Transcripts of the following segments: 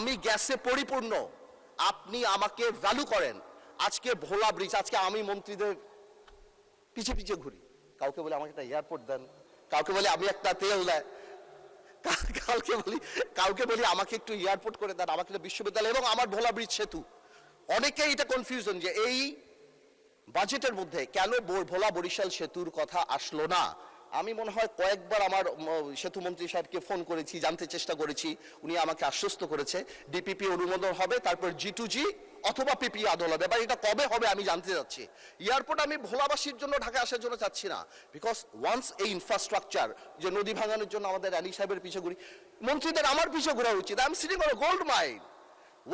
আমি গ্যাসে পরিপূর্ণ, আপনি আমাকে ভ্যালু করেন। আজকে ভোলা ব্রিজ, আজকে আমি মন্ত্রীদের পিছে পিছে ঘুরি, কাউকে বলে আমাকে একটা এয়ারপোর্ট দেন, কাউকে বলে আমি একটা তেল দেয়, কাউকে বলি আমাকে একটু এয়ারপোর্ট করে দেন, আমাকে একটা বিশ্ববিদ্যালয় এবং আমার ভোলা ব্রিজ সেতু। অনেকেই এটা কনফিউশন যে এই বাজেটের মধ্যে কেন ভোলা বরিশাল সেতুর কথা আসলো না। আমি মনে হয় কয়েকবার আমার সেতু মন্ত্রী সাহেবকে ফোন করেছি, জানতে চেষ্টা করেছি, উনি আমাকে আশ্বস্ত করেছে ডিপিপি অনুমোদন হবে, তারপর G2G অথবা পিপি আদল হবে। এবার এটা কবে হবে আমি জানতে চাচ্ছি। এয়ারপোর্ট আমি ভোলাবাসীর জন্য ঢাকা আসার জন্য চাচ্ছি না, বিকজ ওয়ান্স এই ইনফ্রাস্ট্রাকচার, যে নদী ভাঙানোর জন্য আমাদের আলী সাহেবের পিছে ঘুরি, মন্ত্রীদের আমার পিছে ঘোরা উচিত। I am sitting on a gold mine,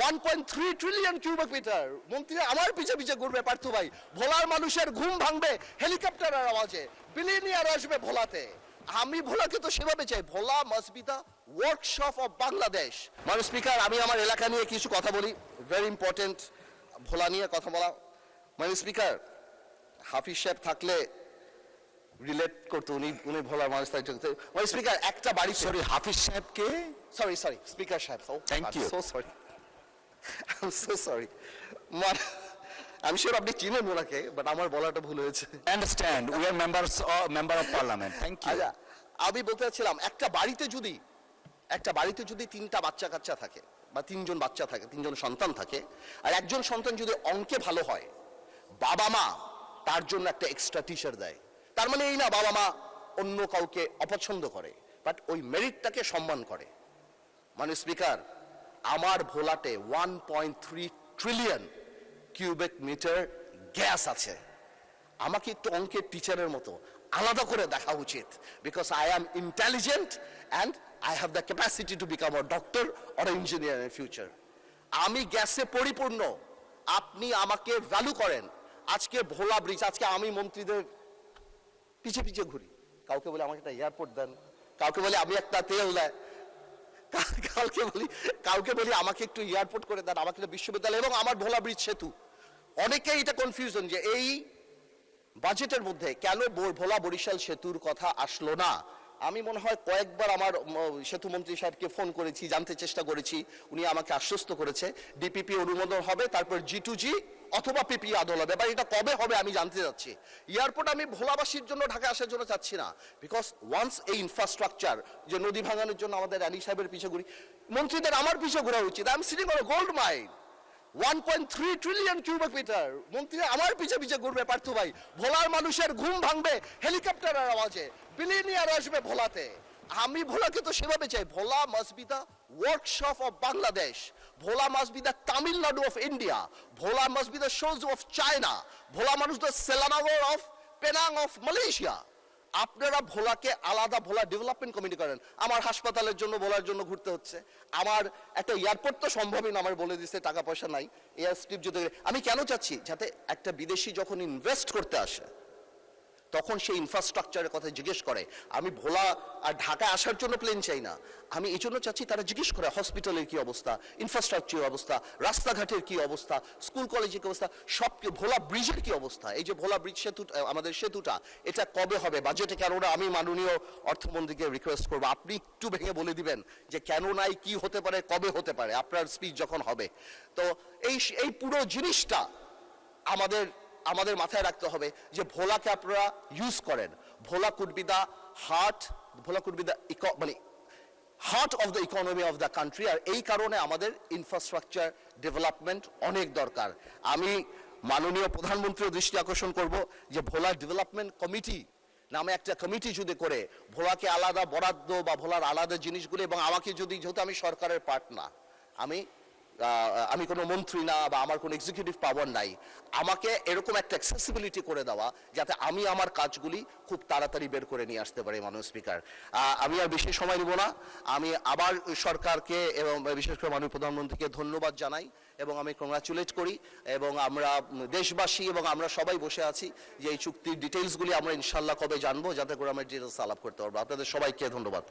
1.3 trillion cubic meter, মন্ত্রী আমার পিছে পিছে ঘুরবে। পার্থ ভাই, ভোলার মানুষের ঘুম ভাঙবে হেলিকপ্টারের আওয়াজে, বিলিয়নিয়ার আসবে ভোলাতে। আমি ভোলাকে তো সেভাবে চাই, Bhola must be the workshop of Bangladesh. মানে স্পিকার, আমি আমার এলাকা নিয়ে কিছু কথা বলি, ভেরি ইম্পর্টেন্ট ভোলা নিয়ে কথা বলা। মানে স্পিকার, হাফিজ সাহেব থাকলে রিলেট করতো, উনি ভোলার মানুষ। মানে স্পিকার, একটা বাড়ি, সরি হাফিজ সাহেবকে, সরি স্পিকার সাহেব, thank you, so sorry, I'm so sorry. আমি শিওর আপনি চিনেন ওনাকে, বাট আমার বলাটা ভুল হয়েছে। Understand, we are member of parliament, thank you. আচ্ছা, আমি বলতে চাচ্ছিলাম একটা বাড়িতে যদি তিনটা বাচ্চা কাচ্চা থাকে বা তিনজন বাচ্চা থাকে, তিনজন সন্তান থাকে, আর একজন সন্তান যদি অঙ্কে ভালো হয়, বাবা মা তার জন্য একটা এক্সট্রা টিচার দেয়। তার মানে এই না বাবা মা অন্য কাউকে অপছন্দ করে, বাট ওই মেরিটটাকে সম্মান করে। মানে স্পিকার, আমার ভোলাতে 1.3 ট্রিলিয়ন কিউবিক মিটার গ্যাস আছে। আমাকে একটু অঙ্কের টিচারের মতো আলাদা করে দেখা উচিত, because I am intelligent and I have the capacity to become a doctor or engineer in future. আমি গ্যাসে পরিপূর্ণ, আপনি আমাকে ভ্যালু করেন। আজকে ভোলা ব্রিজ, আজকে আমি মন্ত্রীদের পিছে পিছে ঘুরি, কাউকে বলে আমাকে একটা এয়ারপোর্ট দেন, কাউকে বলে আমি একটা তেল দেয়, কাউকে বলি আমাকে একটু এয়ারপোর্ট করে দেন, আমাকে একটা বিশ্ববিদ্যালয় এবং আমার ভোলা ব্রিজ সেতু। অনেকেই এটা কনফিউশন যে এই বাজেটের মধ্যে কেন ভোলা বরিশাল সেতুর কথা আসলো না। আমি মনে হয় কয়েকবার আমার সেতু মন্ত্রী সাহেবকে ফোন করেছি, জানতে চেষ্টা করেছি, উনি আমাকে আশ্বস্ত করেছে ডিপিপি অনুমোদন হবে, তারপর G2G অথবা পিপি আদল হবে। এবার এটা কবে হবে আমি জানতে চাচ্ছি। এয়ারপোর্ট আমি ভোলাবাসীর জন্য ঢাকা আসার জন্য চাচ্ছি না, বিকজ ওয়ান্স এই ইনফ্রাস্ট্রাকচার, যে নদী ভাঙানোর জন্য আমাদের আলী সাহেবের পিছে ঘুরি, মন্ত্রীদের আমার পিছে ঘোরা উচিত। I am sitting on a gold mine, 1.3 trillion cubic meter, মন্ত্রী আমার পিছে পিছে ঘুরবে। পার্থ ভাই, ভোলার মানুষের ঘুম ভাঙবে হেলিকপ্টারের আওয়াজে, বিলিয়নিয়ার আসবে ভোলাতে। আমি ভোলাকে তো সেভাবে চাই, Bhola must be the workshop of Bangladesh, Bhola must be the Tamil Nadu of India, Bhola must be the শোজ অফ চায়না, ভোলা মানুষ the Selangor of Penang of Malaysia. আপনারা ভোলাকে আলাদা ভোলা ডেভেলপমেন্ট কমিটি করেন। আমার হাসপাতালের জন্য ভোলার জন্য ঘুরতে হচ্ছে, আমার একটা এয়ারপোর্ট তো সম্ভবই না, আমার বলে দিচ্ছে টাকা পয়সা নাই, এয়ার স্ট্রিপ যদি। আমি কেন চাচ্ছি, যাতে একটা বিদেশি যখন ইনভেস্ট করতে আসে তখন সেই ইনফ্রাস্ট্রাকচারের কথা জিজ্ঞেস করে। আমি ভোলা আর ঢাকায় আসার জন্য প্লেন চাই না, আমি এই জন্য চাচ্ছি তারা জিজ্ঞেস করে হসপিটালের কি অবস্থা, ইনফ্রাস্ট্রাকচারের অবস্থা, রাস্তাঘাটের কি অবস্থা, স্কুল কলেজের কি অবস্থা, সব ভোলা ব্রিজের কি অবস্থা। এই যে ভোলা ব্রিজ সেতু, আমাদের সেতুটা, এটা কবে হবে বাজেটে কেন না। আমি মাননীয় অর্থমন্ত্রীকে রিকোয়েস্ট করবো, আপনি একটু ভেঙে বলে দিবেন যে কেন নাই, কি হতে পারে, কবে হতে পারে, আপনার স্পিচ যখন হবে। তো এই পুরো জিনিসটা আমাদের মাথায় রাখতে হবে যে ভোলাকে আপনারা ইউজ করেন। Bhola could be the heart, Bhola could be the মানে heart of the economy of the country. আর এই কারণে আমাদের ইনফ্রাস্ট্রাকচার ডেভেলপমেন্ট অনেক দরকার। আমি মাননীয় প্রধানমন্ত্রীর দৃষ্টি আকর্ষণ করব যে ভোলা ডেভেলপমেন্ট কমিটি নামে একটা কমিটি যদি করে, ভোলাকে আলাদা বরাদ্দ বা ভোলার আলাদা জিনিসগুলো, এবং আমাকে যদি, যেহেতু আমি সরকারের পার্ট না, আমি কোনো মন্ত্রী না বা আমার কোনো এক্সিকিউটিভ পাওয়ার নাই, আমাকে এরকম একটা অ্যাক্সেসিবিলিটি করে দেওয়া যাতে আমি আমার কাজগুলি খুব তাড়াতাড়ি বের করে নিয়ে আসতে পারি। মাননীয় স্পিকার, আমি আর বেশি সময় নিব না, আমি আবার সরকারকে এবং বিশেষ করে মাননীয় প্রধানমন্ত্রীকে ধন্যবাদ জানাই এবং আমি কংগ্রাচুলেট করি। এবং আমরা দেশবাসী এবং আমরা সবাই বসে আছি যে এই চুক্তির ডিটেইলসগুলি আমরা ইনশাল্লাহ কবে জানবো, যাতে করে আমরা ডিটেইলস আলাপ করতে পারবো। আপনাদের সবাইকে ধন্যবাদ।